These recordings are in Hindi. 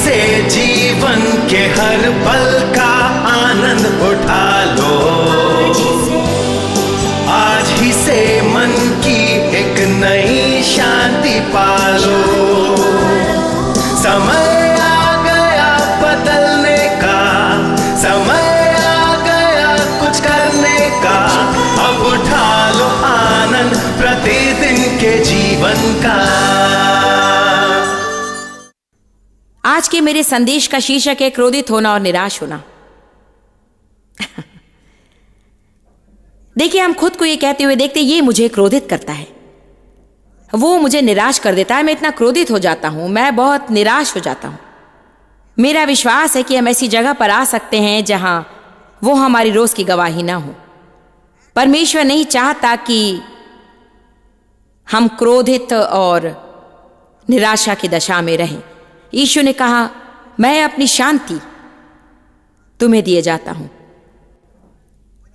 से जीवन के हर पल का आनंद उठा लो। आज ही से मन की एक नई शांति पालो। समय आ गया बदलने का, समय आ गया कुछ करने का। अब उठा लो आनंद प्रतिदिन के जीवन का। आज के मेरे संदेश का शीर्षक है क्रोधित होना और निराश होना। देखिए, हम खुद को ये कहते हुए देखते ये मुझे क्रोधित करता है, वो मुझे निराश कर देता है, मैं इतना क्रोधित हो जाता हूं, मैं बहुत निराश हो जाता हूं। मेरा विश्वास है कि हम ऐसी जगह पर आ सकते हैं जहां वो हमारी रोज की गवाही ना हो। परमेश्वर नहीं चाहता कि हम क्रोधित और निराशा की दशा में रहें। यीशु ने कहा, मैं अपनी शांति तुम्हें दिए जाता हूं।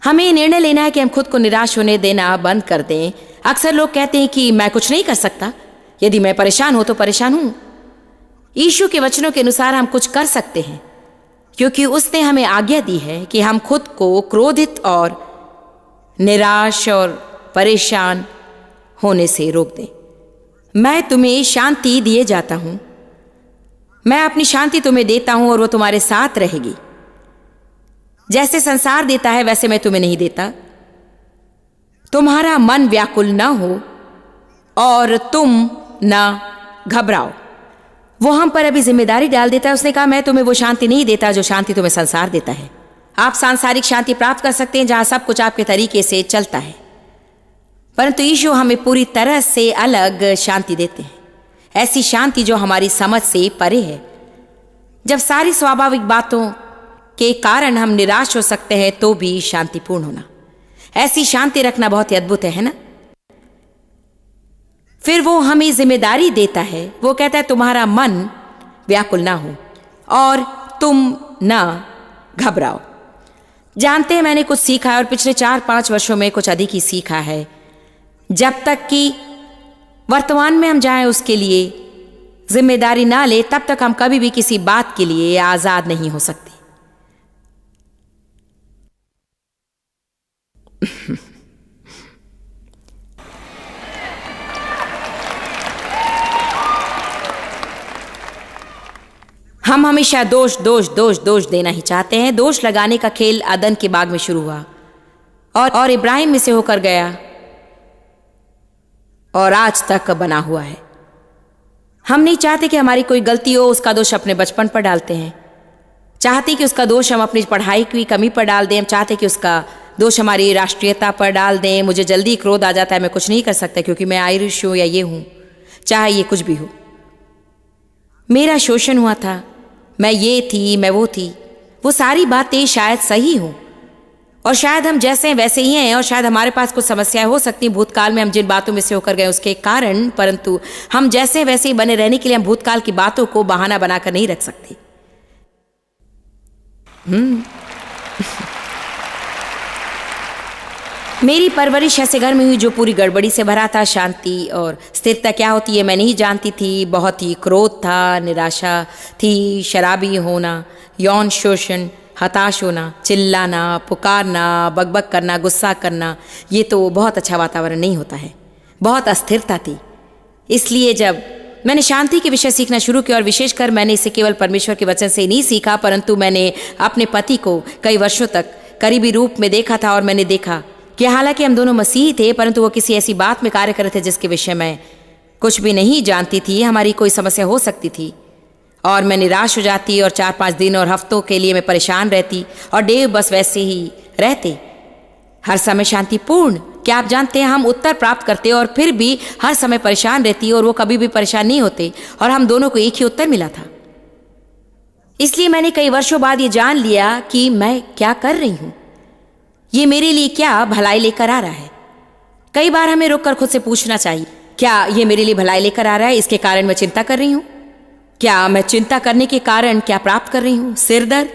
हमें निर्णय लेना है कि हम खुद को निराश होने देना बंद कर दें। अक्सर लोग कहते हैं कि मैं कुछ नहीं कर सकता, यदि मैं परेशान हूं तो परेशान हूं। यीशु के वचनों के अनुसार हम कुछ कर सकते हैं, क्योंकि उसने हमें आज्ञा दी है कि हम खुद को क्रोधित और निराश और परेशान होने से रोक दें। मैं तुम्हें शांति दिए जाता हूं, मैं अपनी शांति तुम्हें देता हूं और वो तुम्हारे साथ रहेगी। जैसे संसार देता है वैसे मैं तुम्हें नहीं देता। तुम्हारा मन व्याकुल ना हो और तुम ना घबराओ। वो हम पर अभी जिम्मेदारी डाल देता है। उसने कहा, मैं तुम्हें वो शांति नहीं देता जो शांति तुम्हें संसार देता है। आप सांसारिक शांति प्राप्त कर सकते हैं जहां सब कुछ आपके तरीके से चलता है, परंतु यीशु हमें पूरी तरह से अलग शांति देते हैं, ऐसी शांति जो हमारी समझ से परे है। जब सारी स्वाभाविक बातों के कारण हम निराश हो सकते हैं तो भी शांतिपूर्ण होना, ऐसी शांति रखना बहुत ही अद्भुत है ना। फिर वो हमें जिम्मेदारी देता है, वो कहता है तुम्हारा मन व्याकुल ना हो और तुम ना घबराओ। जानते हैं, मैंने कुछ सीखा है और पिछले 4-5 वर्षों में कुछ अधिक ही सीखा है। जब तक कि वर्तमान में हम जाएं उसके लिए जिम्मेदारी ना ले, तब तक हम कभी भी किसी बात के लिए आजाद नहीं हो सकते। हम हमेशा दोष दोष दोष दोष देना ही चाहते हैं। दोष लगाने का खेल अदन के बाग में शुरू हुआ और इब्राहिम में से होकर गया और आज तक बना हुआ है। हम नहीं चाहते कि हमारी कोई गलती हो, उसका दोष अपने बचपन पर डालते हैं। चाहते कि उसका दोष हम अपनी पढ़ाई की कमी पर डाल दें। हम चाहते कि उसका दोष हमारी राष्ट्रीयता पर डाल दें। मुझे जल्दी क्रोध आ जाता है, मैं कुछ नहीं कर सकता क्योंकि मैं आयरिश हूं या ये हूं, चाहे ये कुछ भी हो। मेरा शोषण हुआ था, मैं ये थी, मैं वो थी। वो सारी बातें शायद सही हों और शायद हम जैसे हैं वैसे ही हैं और शायद हमारे पास कुछ समस्याएं हो सकती हैं भूतकाल में हम जिन बातों में से होकर गए उसके कारण, परंतु हम जैसे हैं वैसे ही बने रहने के लिए हम भूतकाल की बातों को बहाना बनाकर नहीं रख सकते। मेरी परवरिश ऐसे घर में हुई जो पूरी गड़बड़ी से भरा था। शांति और स्थिरता क्या होती है मैं नहीं जानती थी। बहुत ही क्रोध था, निराशा थी, शराबी होना, यौन शोषण, हताश होना, चिल्लाना, पुकारना, बकबक करना, गुस्सा करना। ये तो बहुत अच्छा वातावरण नहीं होता है। बहुत अस्थिरता थी। इसलिए जब मैंने शांति के विषय सीखना शुरू किया और विशेषकर मैंने इसे केवल परमेश्वर के वचन से ही नहीं सीखा, परंतु मैंने अपने पति को कई वर्षों तक करीबी रूप में देखा था और मैंने देखा कि हालांकि हम दोनों मसीही थे, परंतु वो किसी ऐसी बात में कार्य कर रहे थे जिसके विषय में कुछ भी नहीं जानती थी। हमारी कोई समस्या हो सकती थी और मैं निराश हो जाती और 4-5 दिन और हफ्तों के लिए मैं परेशान रहती और डेव बस वैसे ही रहते, हर समय शांतिपूर्ण। क्या आप जानते हैं, हम उत्तर प्राप्त करते और फिर भी हर समय परेशान रहती और वो कभी भी परेशान नहीं होते और हम दोनों को एक ही उत्तर मिला था। इसलिए मैंने कई वर्षों बाद ये जान लिया कि मैं क्या कर रही हूं, ये मेरे लिए क्या भलाई लेकर आ रहा है। कई बार हमें रुककर खुद से पूछना चाहिए, क्या ये मेरे लिए भलाई लेकर आ रहा है? इसके कारण मैं चिंता कर रही हूं? क्या मैं चिंता करने के कारण क्या प्राप्त कर रही हूं? सिर दर्द,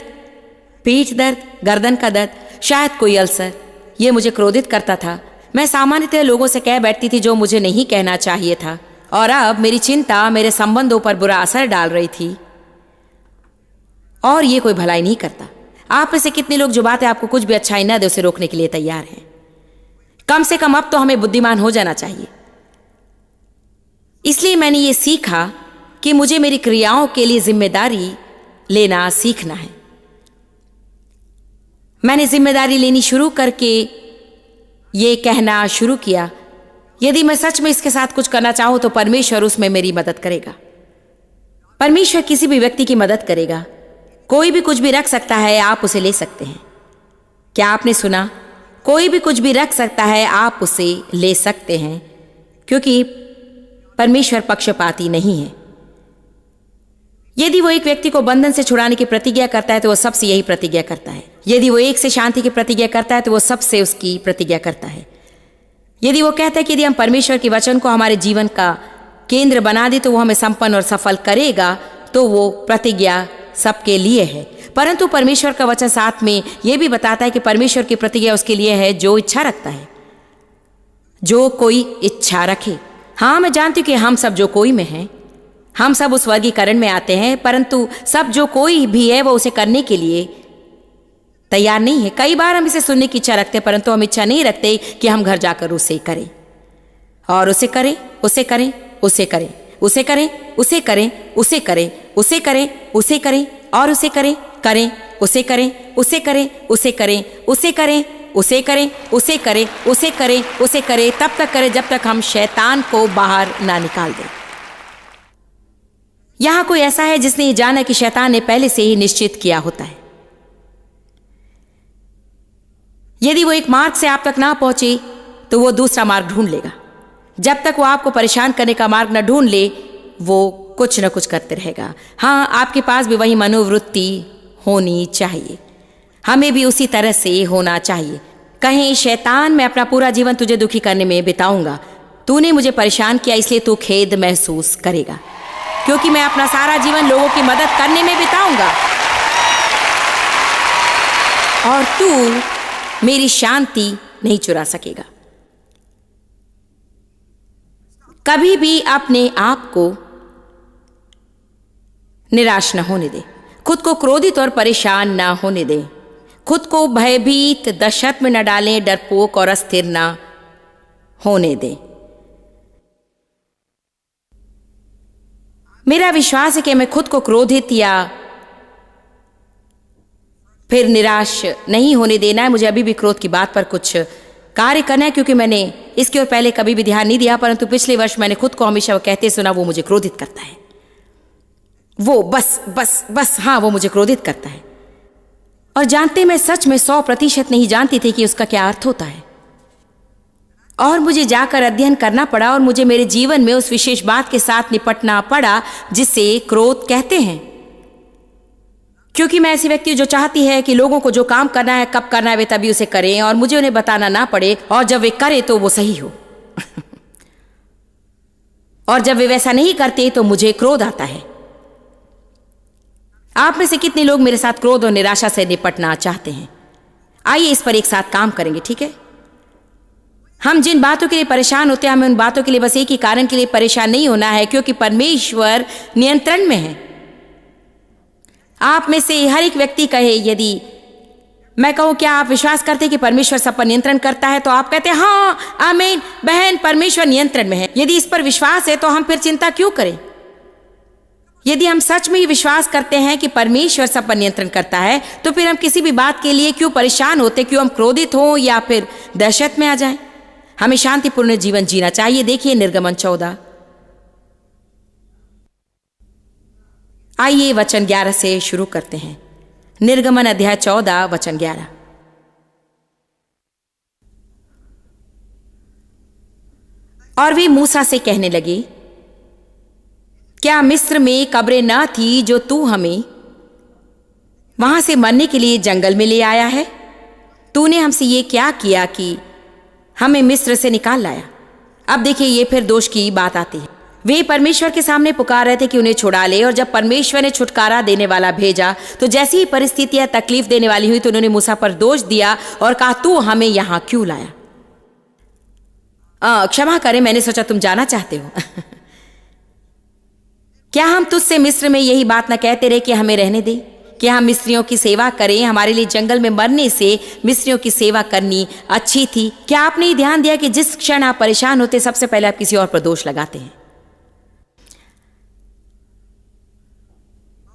पीठ दर्द, गर्दन का दर्द, शायद कोई अल्सर। ये मुझे क्रोधित करता था। मैं सामान्यतः लोगों से कह बैठती थी जो मुझे नहीं कहना चाहिए था और अब मेरी चिंता मेरे संबंधों पर बुरा असर डाल रही थी और ये कोई भलाई नहीं करता। आप में से कितने लोग जो बातें आपको कुछ भी अच्छाई न दे उसे रोकने के लिए तैयार हैं? कम से कम अब तो हमें बुद्धिमान हो जाना चाहिए। इसलिए मैंने ये सीखा कि मुझे मेरी क्रियाओं के लिए जिम्मेदारी लेना सीखना है। मैंने जिम्मेदारी लेनी शुरू करके ये कहना शुरू किया, यदि मैं सच में इसके साथ कुछ करना चाहूं तो परमेश्वर उसमें मेरी मदद करेगा। परमेश्वर किसी भी व्यक्ति की मदद करेगा। कोई भी कुछ भी रख सकता है, आप उसे ले सकते हैं। क्या आपने सुना? कोई भी कुछ भी रख सकता है, आप उसे ले सकते हैं, क्योंकि परमेश्वर पक्षपाती नहीं है। यदि वो एक व्यक्ति को बंधन से छुड़ाने की प्रतिज्ञा करता है तो वो सबसे यही प्रतिज्ञा करता है। यदि वो एक से शांति की प्रतिज्ञा करता है तो वो सबसे उसकी प्रतिज्ञा करता है। यदि वो कहता है कि यदि हम परमेश्वर के वचन को हमारे जीवन का केंद्र बना दे तो वो हमें संपन्न और सफल करेगा, तो वो प्रतिज्ञा सबके लिए है। परंतु परमेश्वर का वचन साथ में यह भी बताता है कि परमेश्वर की प्रतिज्ञा उसके लिए है जो इच्छा रखता है, जो कोई इच्छा रखे। हाँ, मैं जानती हूं कि हम सब जो कोई में हैं, हम सब उस वर्गीकरण में आते हैं, परंतु सब जो कोई भी है वो उसे करने के लिए तैयार नहीं है। कई बार हम इसे सुनने की इच्छा रखते हैं, परंतु हम इच्छा नहीं रखते कि हम घर जाकर उसे करें और उसे करें, उसे करें, उसे करें, उसे करें, उसे करें, उसे करें, उसे करें, उसे करें और उसे करें, करें, उसे करें, उसे करें, उसे करें, उसे करें, उसे करें, उसे करें, उसे करें, उसे करें, तब तक करें जब तक हम शैतान को बाहर ना निकाल दें। यहां कोई ऐसा है जिसने ये जाना कि शैतान ने पहले से ही निश्चित किया होता है। यदि वो एक मार्ग से आप तक ना पहुंचे तो वो दूसरा मार्ग ढूंढ लेगा। जब तक वो आपको परेशान करने का मार्ग न ढूंढ ले, वो कुछ न कुछ करते रहेगा। हाँ, आपके पास भी वही मनोवृत्ति होनी चाहिए। हमें भी उसी तरह से होना चाहिए। कहें, शैतान, मैं अपना पूरा जीवन तुझे दुखी करने में बिताऊंगा। तूने मुझे परेशान किया, इसलिए तू खेद महसूस करेगा, क्योंकि मैं अपना सारा जीवन लोगों की मदद करने में बिताऊंगा और तू मेरी शांति नहीं चुरा सकेगा। कभी भी अपने आप को निराश न होने दे, खुद को क्रोधित और परेशान ना होने दें, खुद को भयभीत दशत में न डालें, डरपोक और अस्थिर ना होने दें। मेरा विश्वास है कि मैं खुद को क्रोधित या फिर निराश नहीं होने देना है। मुझे अभी भी क्रोध की बात पर कुछ कार्य करना है, क्योंकि मैंने इसके और पहले कभी भी ध्यान नहीं दिया, परंतु पिछले वर्ष मैंने खुद को हमेशा कहते सुना, वो मुझे क्रोधित करता है, वो बस बस बस, हाँ, वो मुझे क्रोधित करता है। और जानते, मैं सच में 100% नहीं जानती थी कि उसका क्या अर्थ होता है। और मुझे जाकर अध्ययन करना पड़ा और मुझे मेरे जीवन में उस विशेष बात के साथ निपटना पड़ा जिसे क्रोध कहते हैं। क्योंकि मैं ऐसी व्यक्ति जो चाहती है कि लोगों को जो काम करना है, कब करना है, वे तभी उसे करें और मुझे उन्हें बताना ना पड़े, और जब वे करें तो वो सही हो और जब वे वैसा नहीं करते तो मुझे क्रोध आता है। आप में से कितने लोग मेरे साथ क्रोध और निराशा से निपटना चाहते हैं? आइए इस पर एक साथ काम करेंगे, ठीक है? हम जिन बातों के लिए परेशान होते हैं, हमें उन बातों के लिए बस एक ही कारण के लिए परेशान नहीं होना है, क्योंकि परमेश्वर नियंत्रण में है। आप में से हर एक व्यक्ति कहे, यदि मैं कहूं क्या आप विश्वास करते हैं कि परमेश्वर सब पर नियंत्रण करता है, तो आप कहते हैं हाँ, आमीन बहन, परमेश्वर नियंत्रण में है। यदि इस पर विश्वास है तो हम फिर चिंता क्यों करें? यदि हम सच में ही विश्वास करते हैं कि परमेश्वर सब पर नियंत्रण करता है, तो फिर हम किसी भी बात के लिए क्यों परेशान होते, क्यों हम क्रोधित हों या फिर दहशत में आ जाएं? हमें शांतिपूर्ण जीवन जीना चाहिए। देखिए निर्गमन 14, आइए वचन 11 से शुरू करते हैं। निर्गमन अध्याय 14 वचन 11। और वे मूसा से कहने लगे, क्या मिस्र में कब्रें ना थी जो तू हमें वहां से मरने के लिए जंगल में ले आया है? तूने हमसे ये क्या किया कि हमें मिस्र से निकाल लाया? अब देखिए, ये फिर दोष की बात आती है। वे परमेश्वर के सामने पुकार रहे थे कि उन्हें छुड़ा ले, और जब परमेश्वर ने छुटकारा देने वाला भेजा तो जैसी ही परिस्थितियां तकलीफ देने वाली हुई तो उन्होंने मूसा पर दोष दिया और कहा, तू हमें यहां क्यों लाया? क्षमा करें, मैंने सोचा तुम जाना चाहते हो क्या हम तुझसे मिस्र में यही बात ना कहते रहे कि हमें रहने दे? कि हम मिस्रियों की सेवा करें। हमारे लिए जंगल में मरने से मिस्रियों की सेवा करनी अच्छी थी। क्या आपने ये ध्यान दिया कि जिस क्षण आप परेशान होते सबसे पहले आप किसी और पर दोष लगाते हैं?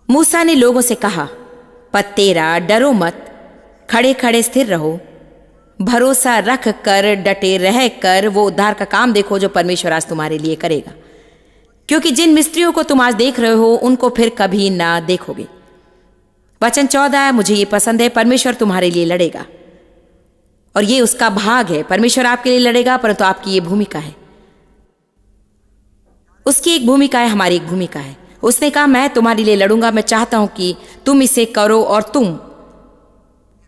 मूसा ने लोगों से कहा, पत्तेरा, डरो मत, खड़े खड़े स्थिर रहो, भरोसा रख कर, डटे रह कर वो उद्धार का काम देखो जो परमेश्वर आज तुम्हारे लिए करेगा, क्योंकि जिन मिस्त्रियों को तुम आज देख रहे हो उनको फिर कभी ना देखोगे। वचन 14, मुझे ये पसंद है, परमेश्वर तुम्हारे लिए लड़ेगा और ये उसका भाग है। परमेश्वर आपके लिए लड़ेगा, परंतु आपकी ये भूमिका है। उसकी एक भूमिका है, हमारी एक भूमिका है। उसने कहा, मैं तुम्हारे लिए लड़ूंगा, मैं चाहता हूं कि तुम इसे करो और तुम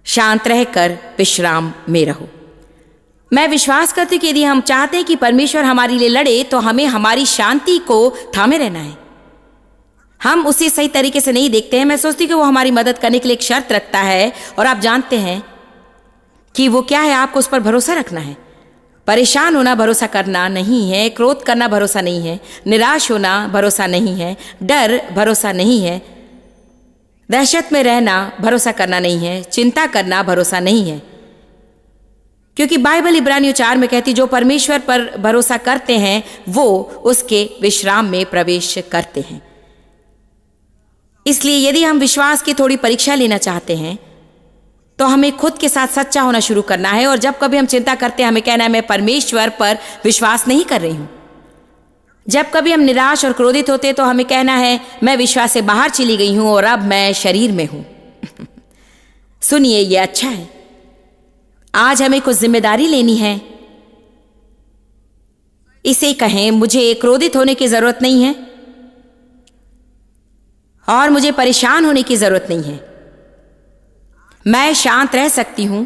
शांत रहकर विश्राम में रहो। मैं विश्वास करती हूं कि यदि हम चाहते हैं कि परमेश्वर हमारे लिए लड़े तो हमें हमारी शांति को थामे रहना है। हम उसे सही तरीके से नहीं देखते हैं। मैं सोचती हूं कि वो हमारी मदद करने के लिए एक शर्त रखता है और आप जानते हैं कि वो क्या है। आपको उस पर भरोसा रखना है। परेशान होना भरोसा करना नहीं है, क्रोध करना भरोसा नहीं है, निराश होना भरोसा नहीं है, डर भरोसा नहीं है, दहशत में रहना भरोसा करना नहीं है, चिंता करना भरोसा नहीं है। क्योंकि बाइबल इब्रानियों 4 में कहती, जो परमेश्वर पर भरोसा करते हैं वो उसके विश्राम में प्रवेश करते हैं। इसलिए यदि हम विश्वास की थोड़ी परीक्षा लेना चाहते हैं तो हमें खुद के साथ सच्चा होना शुरू करना है। और जब कभी हम चिंता करते हैं हमें कहना है, मैं परमेश्वर पर विश्वास नहीं कर रही हूं। जब कभी हम निराश और क्रोधित होते तो हमें कहना है, मैं विश्वास से बाहर चली गई हूं और अब मैं शरीर में हूं। सुनिए, यह अच्छा है। आज हमें कुछ जिम्मेदारी लेनी है। इसे कहें, मुझे क्रोधित होने की जरूरत नहीं है और मुझे परेशान होने की जरूरत नहीं है। मैं शांत रह सकती हूं,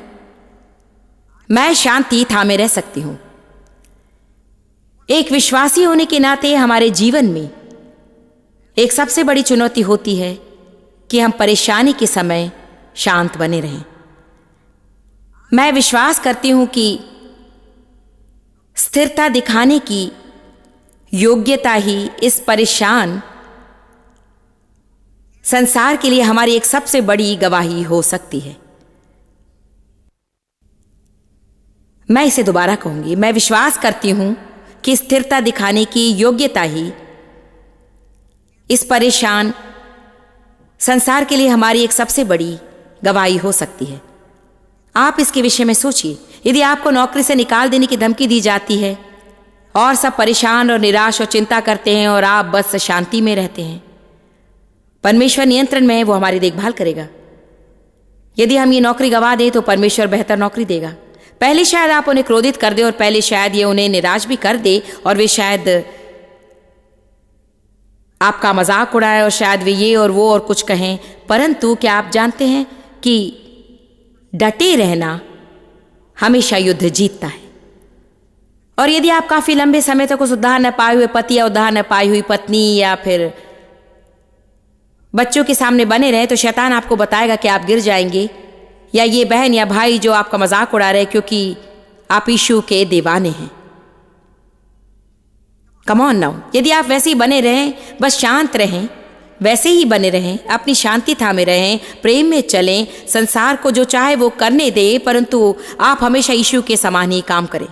मैं शांति थामे रह सकती हूं। एक विश्वासी होने के नाते हमारे जीवन में एक सबसे बड़ी चुनौती होती है कि हम परेशानी के समय शांत बने रहें। मैं विश्वास करती हूं कि स्थिरता दिखाने की योग्यता ही इस परेशान संसार के लिए हमारी एक सबसे बड़ी गवाही हो सकती है। मैं इसे दोबारा कहूंगी, मैं विश्वास करती हूं कि स्थिरता दिखाने की योग्यता ही इस परेशान संसार के लिए हमारी एक सबसे बड़ी गवाही हो सकती है। आप इसके विषय में सोचिए। यदि आपको नौकरी से निकाल देने की धमकी दी जाती है और सब परेशान और निराश और चिंता करते हैं और आप बस शांति में रहते हैं, परमेश्वर नियंत्रण में है, वो हमारी देखभाल करेगा। यदि हम ये नौकरी गवा दें तो परमेश्वर बेहतर नौकरी देगा। पहले शायद आप उन्हें क्रोधित कर दे और पहले शायद ये उन्हें निराश भी कर दे और वे शायद आपका मजाक उड़ाए और शायद वे ये और वो और कुछ कहें, परंतु क्या आप जानते हैं कि डटे रहना हमेशा युद्ध जीतता है। और यदि आप काफी लंबे समय तक उस उद्धार न पाए हुए पति या उद्धार न पाई हुई पत्नी या फिर बच्चों के सामने बने रहे तो शैतान आपको बताएगा कि आप गिर जाएंगे, या ये बहन या भाई जो आपका मजाक उड़ा रहे क्योंकि आप यीशु के दीवाने हैं। कम ऑन नाउ, यदि आप वैसे ही बने रहें, बस शांत रहें, वैसे ही बने रहें, अपनी शांति थामे रहें, प्रेम में चलें, संसार को जो चाहे वो करने दे, परंतु आप हमेशा यीशु के समान ही काम करें।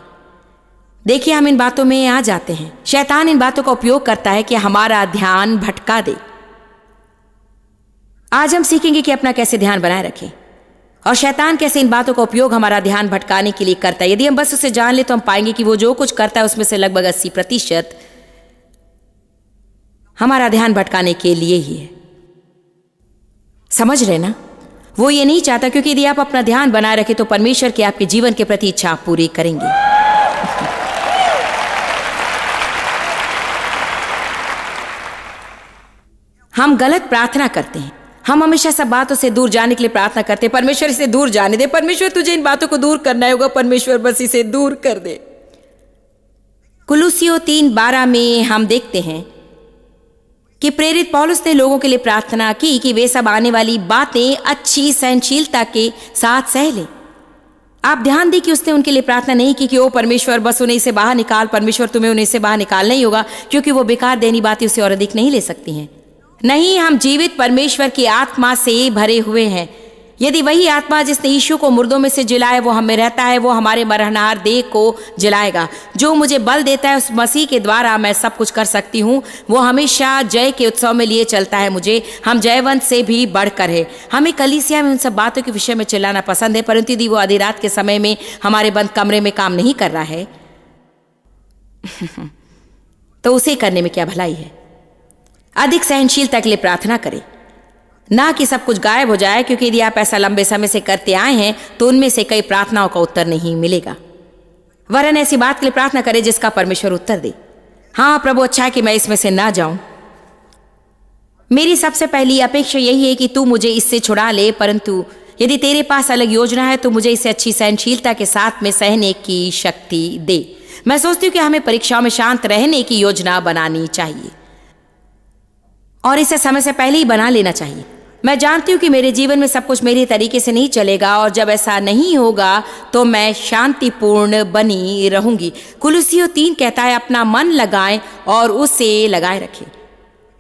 देखिए, हम इन बातों में आ जाते हैं। शैतान इन बातों का उपयोग करता है कि हमारा ध्यान भटका दे। आज हम सीखेंगे कि अपना कैसे ध्यान बनाए रखें और शैतान कैसे इन बातों का उपयोग हमारा ध्यान भटकाने के लिए करता है। यदि हम बस उसे जान ले तो हम पाएंगे कि वो जो कुछ करता है उसमें से लगभग 80% हमारा ध्यान भटकाने के लिए ही है। समझ रहे ना? वो ये नहीं चाहता, क्योंकि यदि आप अपना ध्यान बनाए रखें तो परमेश्वर की आपके जीवन के प्रति इच्छा आप पूरी करेंगे। हम गलत प्रार्थना करते हैं। हम हमेशा सब बातों से दूर जाने के लिए प्रार्थना करते हैं, परमेश्वर इसे दूर जाने दे, परमेश्वर तुझे इन बातों को दूर करना होगा, परमेश्वर बस इसे दूर कर दे। कुलुसियों 3:12 में हम देखते हैं कि प्रेरित पौलुस ने लोगों के लिए प्रार्थना की कि वे सब आने वाली बातें अच्छी सहनशीलता के साथ सह लें। आप ध्यान दें कि उसने उनके लिए प्रार्थना नहीं की कि ओ परमेश्वर बस उन्हें इसे बाहर निकाल, परमेश्वर तुम्हें उन्हें इसे बाहर निकालना ही होगा, क्योंकि वो बेकार देनी बातें उसे और अधिक नहीं ले सकती हैं। नहीं, हम जीवित परमेश्वर की आत्मा से भरे हुए हैं। यदि वही आत्मा जिसने यीशु को मुर्दों में से जिलाया वो हमें रहता है, वो हमारे मरहनार देह को जिलाएगा। जो मुझे बल देता है उस मसीह के द्वारा मैं सब कुछ कर सकती हूँ। वो हमेशा जय के उत्सव में लिए चलता है मुझे। हम जयवंत से भी बढ़कर है। हमें कलीसिया में उन सब बातों के विषय में चिल्लाना पसंद है, परंतु यदि वो आधी रात के समय में हमारे बंद कमरे में काम नहीं कर रहा है तो उसे करने में क्या भलाई है। अधिक सहनशीलता के लिए प्रार्थना करें, ना कि सब कुछ गायब हो जाए, क्योंकि यदि आप ऐसा लंबे समय से करते आए हैं तो उनमें से कई प्रार्थनाओं का उत्तर नहीं मिलेगा। वरन ऐसी बात के लिए प्रार्थना करें जिसका परमेश्वर उत्तर दे। हाँ प्रभु, अच्छा है कि मैं इसमें से ना जाऊं। मेरी सबसे पहली अपेक्षा यही है कि तू मुझे इससे छुड़ा ले, परंतु यदि तेरे पास अलग योजना है तो मुझे इसे अच्छी सहनशीलता के साथ में सहने की शक्ति दे। मैं सोचती हूँ कि हमें परीक्षाओं में शांत रहने की योजना बनानी चाहिए और इसे समय से पहले ही बना लेना चाहिए। मैं जानती हूँ कि मेरे जीवन में सब कुछ मेरे तरीके से नहीं चलेगा और जब ऐसा नहीं होगा तो मैं शांतिपूर्ण बनी रहूंगी। कुलुसियों 3 कहता है, अपना मन लगाएं और उसे लगाए रखें।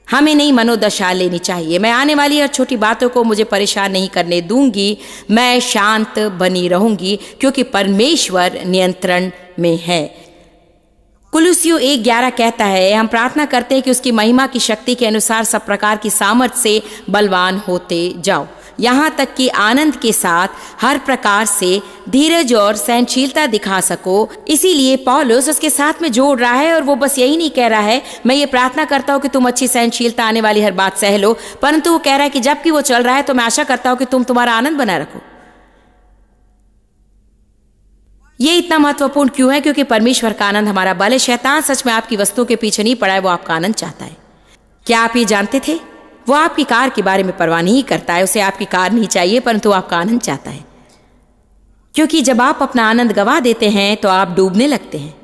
हमें नई मनोदशा लेनी चाहिए। मैं आने वाली हर छोटी बातों को मुझे परेशान नहीं करने दूंगी। मैं शांत बनी रहूंगी क्योंकि परमेश्वर नियंत्रण में है। कुलुसियों 1:11 कहता है, हम प्रार्थना करते हैं कि उसकी महिमा की शक्ति के अनुसार सब प्रकार की सामर्थ्य से बलवान होते जाओ, यहाँ तक कि आनंद के साथ हर प्रकार से धीरज और सहनशीलता दिखा सको। इसीलिए पौलुस उसके साथ में जोड़ रहा है और वो बस यही नहीं कह रहा है मैं ये प्रार्थना करता हूँ कि तुम अच्छी सहनशीलता आने वाली हर बात सह लो, परंतु वो कह रहा है कि जबकि वो चल रहा है तो मैं आशा करता हूँ कि तुम तुम्हारा आनंद बनाए रखो। ये इतना महत्वपूर्ण क्यों है? क्योंकि परमेश्वर का आनंद हमारा बल है। शैतान सच में आपकी वस्तुओं के पीछे नहीं पड़ा है, वो आपका आनंद चाहता है। क्या आप ये जानते थे? वो आपकी कार के बारे में परवाह नहीं करता है। उसे आपकी कार नहीं चाहिए, परंतु आपका आनंद चाहता है। क्योंकि जब आप अपना आनंद गवा देते हैं तो आप डूबने लगते हैं।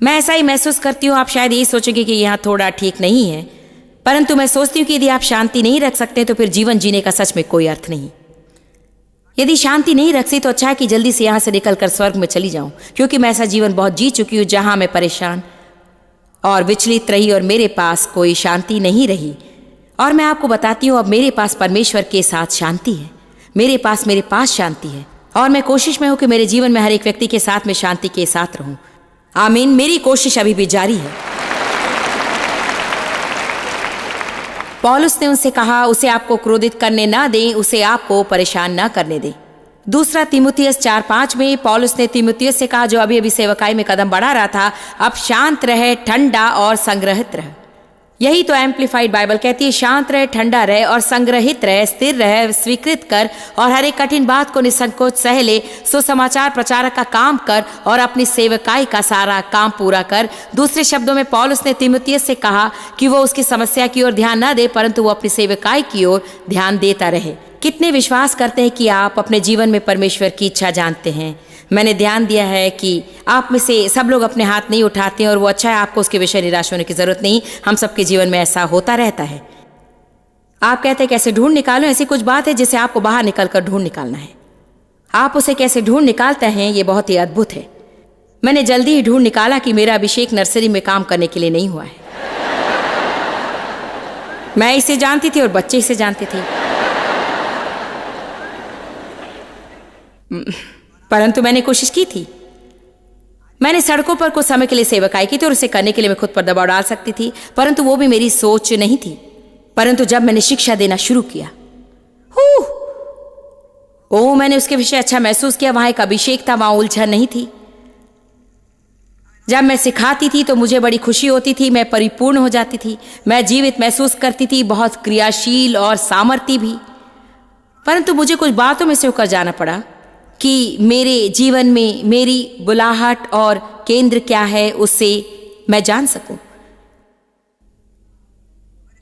मैं ऐसा ही महसूस करती हूँ। आप शायद यही सोचेंगे कि यहाँ थोड़ा ठीक नहीं है, परंतु मैं सोचती हूँ कि यदि आप शांति नहीं रख सकते तो फिर जीवन जीने का सच में कोई अर्थ नहीं। यदि शांति नहीं रखती तो अच्छा है कि जल्दी से यहाँ से निकलकर स्वर्ग में चली जाऊं, क्योंकि मैं ऐसा जीवन बहुत जी चुकी हूँ जहां मैं परेशान और विचलित रही और मेरे पास कोई शांति नहीं रही। और मैं आपको बताती हूँ, अब मेरे पास परमेश्वर के साथ शांति है। मेरे पास शांति है और मैं कोशिश में हूँ कि मेरे जीवन में हर एक व्यक्ति के साथ में शांति के साथ रहूं। आमीन। मेरी कोशिश अभी भी जारी है। पौलुस ने उनसे कहा, उसे आपको क्रोधित करने ना दें, उसे आपको परेशान ना करने दें। दूसरा तीमुथियुस 4:5 में पौलुस ने तीमुथियुस से कहा, जो अभी अभी सेवकाई में कदम बढ़ा रहा था, अब शांत रहे, ठंडा और संग्रहित रहे। यही तो एम्प्लीफाइड बाइबल कहती है, शांत रहे, ठंडा रहे और संग्रहित रहे, स्थिर रहे, स्वीकृत कर और हर एक कठिन बात को निसंकोच सह ले। सुसमाचार प्रचारक का काम कर और अपनी सेवकाई का सारा काम पूरा कर। दूसरे शब्दों में पौलुस ने तीमुथियुस से कहा कि वो उसकी समस्या की ओर ध्यान न दे, परंतु वो अपनी सेवकाई की ओर ध्यान देता रहे। कितने विश्वास करते हैं कि आप अपने जीवन में परमेश्वर की इच्छा जानते हैं? मैंने ध्यान दिया है कि आप में से सब लोग अपने हाथ नहीं उठाते हैं और वो अच्छा है, आपको उसके विषय निराश होने की जरूरत नहीं। हम सबके जीवन में ऐसा होता रहता है। आप कहते हैं कैसे ढूंढ निकालो? ऐसी कुछ बात है जिसे आपको बाहर निकलकर ढूंढ निकालना है। आप उसे कैसे ढूंढ निकालते हैं, ये बहुत ही अद्भुत है। मैंने जल्दी ही ढूंढ निकाला कि मेरा अभिषेक नर्सरी में काम करने के लिए नहीं हुआ है। मैं इसे जानती थी और बच्चे इसे जानते थे, परंतु मैंने कोशिश की थी। मैंने सड़कों पर कुछ समय के लिए सेवकाई की थी और उसे करने के लिए मैं खुद पर दबाव डाल सकती थी, परंतु वो भी मेरी सोच नहीं थी। परंतु जब मैंने शिक्षा देना शुरू किया, मैंने उसके विषय अच्छा महसूस किया। वहां एक अभिषेक था, वहां उलझन नहीं थी। जब मैं सिखाती थी तो मुझे बड़ी खुशी होती थी, मैं परिपूर्ण हो जाती थी, मैं जीवित महसूस करती थी, बहुत क्रियाशील और सामर्थ्य भी। परंतु मुझे कुछ बातों में से होकर जाना पड़ा कि मेरे जीवन में मेरी बुलाहट और केंद्र क्या है, उससे मैं जान सकूं।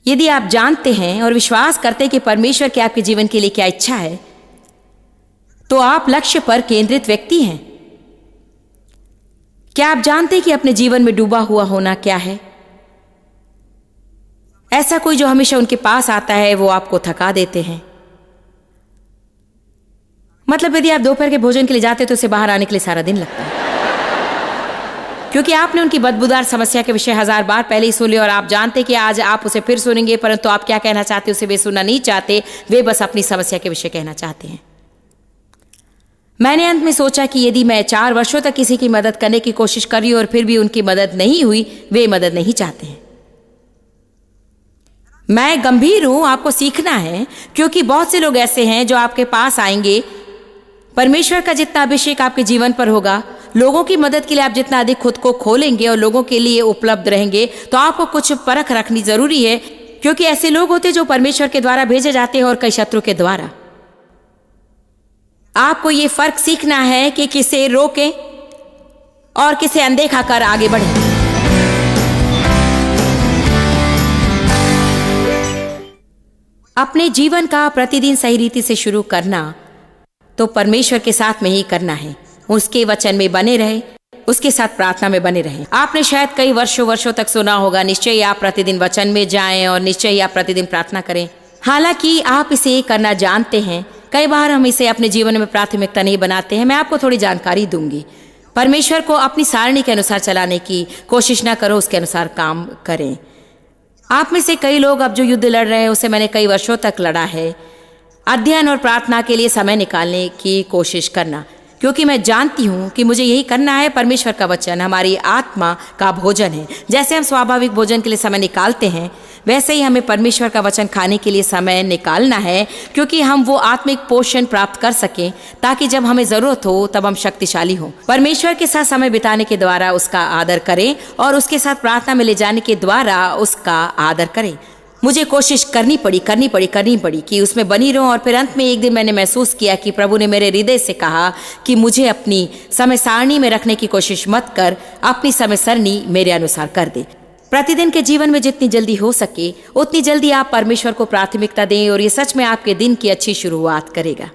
यदि आप जानते हैं और विश्वास करते हैं कि परमेश्वर की आपके जीवन के लिए क्या इच्छा है, तो आप लक्ष्य पर केंद्रित व्यक्ति हैं। क्या आप जानते हैं कि अपने जीवन में डूबा हुआ होना क्या है? ऐसा कोई जो हमेशा उनके पास आता है, वो आपको थका देते हैं। मतलब यदि आप दोपहर के भोजन के लिए जाते तो उसे बाहर आने के लिए सारा दिन लगता है, क्योंकि आपने उनकी बदबूदार समस्या के विषय 1000 बार पहले ही सुन लिया और आप जानते कि आज आप उसे फिर सुनेंगे, परंतु आप क्या कहना चाहते उसे वे सुनना नहीं चाहते, वे बस अपनी समस्या के विषय कहना चाहते हैं। मैंने अंत में सोचा कि यदि मैं 4 वर्षों तक किसी की मदद करने की कोशिश कर रही हूं और फिर भी उनकी मदद नहीं हुई, वे मदद नहीं चाहते हैं। मैं गंभीर हूं, आपको सीखना है, क्योंकि बहुत से लोग ऐसे हैं जो आपके पास आएंगे। परमेश्वर का जितना अभिषेक आपके जीवन पर होगा, लोगों की मदद के लिए आप जितना अधिक खुद को खोलेंगे और लोगों के लिए उपलब्ध रहेंगे, तो आपको कुछ परख रखनी जरूरी है, क्योंकि ऐसे लोग होते जो परमेश्वर के द्वारा भेजे जाते हैं और कई शत्रु के द्वारा। आपको ये फर्क सीखना है कि किसे रोकें और किसे अनदेखा कर आगे बढ़ें। अपने जीवन का प्रतिदिन सही रीति से शुरू करना तो परमेश्वर के साथ में ही करना है। उसके वचन में बने रहे, उसके साथ प्रार्थना में बने रहें। आपने शायद कई वर्षों तक सुना होगा, निश्चय ही आप प्रतिदिन वचन में जाएं और निश्चय ही आप प्रतिदिन प्रार्थना करें। हालांकि आप इसे करना जानते हैं, कई बार हम इसे अपने जीवन में प्राथमिकता नहीं बनाते हैं। मैं आपको थोड़ी जानकारी दूंगी। परमेश्वर को अपनी सारणी के अनुसार चलाने की कोशिश ना करो, उसके अनुसार काम करें। आप में से कई लोग अब जो युद्ध लड़ रहे हैं उसे मैंने कई वर्षों तक लड़ा है। अध्ययन और प्रार्थना के लिए समय निकालने की कोशिश करना, क्योंकि मैं जानती हूं कि मुझे यही करना है। परमेश्वर का वचन हमारी आत्मा का भोजन है। जैसे हम स्वाभाविक भोजन के लिए समय निकालते हैं, वैसे ही हमें परमेश्वर का वचन खाने के लिए समय निकालना है, क्योंकि हम वो आत्मिक पोषण प्राप्त कर सकें, ताकि जब हमें जरूरत हो तब हम शक्तिशाली हों। परमेश्वर के साथ समय बिताने के द्वारा उसका आदर करें और उसके साथ प्रार्थना में ले जाने के द्वारा उसका आदर करें। मुझे कोशिश करनी पड़ी कि उसमें बनी रहूं, और फिर अंत में एक दिन मैंने महसूस किया कि प्रभु ने मेरे हृदय से कहा कि मुझे अपनी समय सारणी में रखने की कोशिश मत कर, अपनी समय सारणी मेरे अनुसार कर दे। प्रतिदिन के जीवन में जितनी जल्दी हो सके उतनी जल्दी आप परमेश्वर को प्राथमिकता दें और ये सच में आपके दिन की अच्छी शुरुआत करेगा।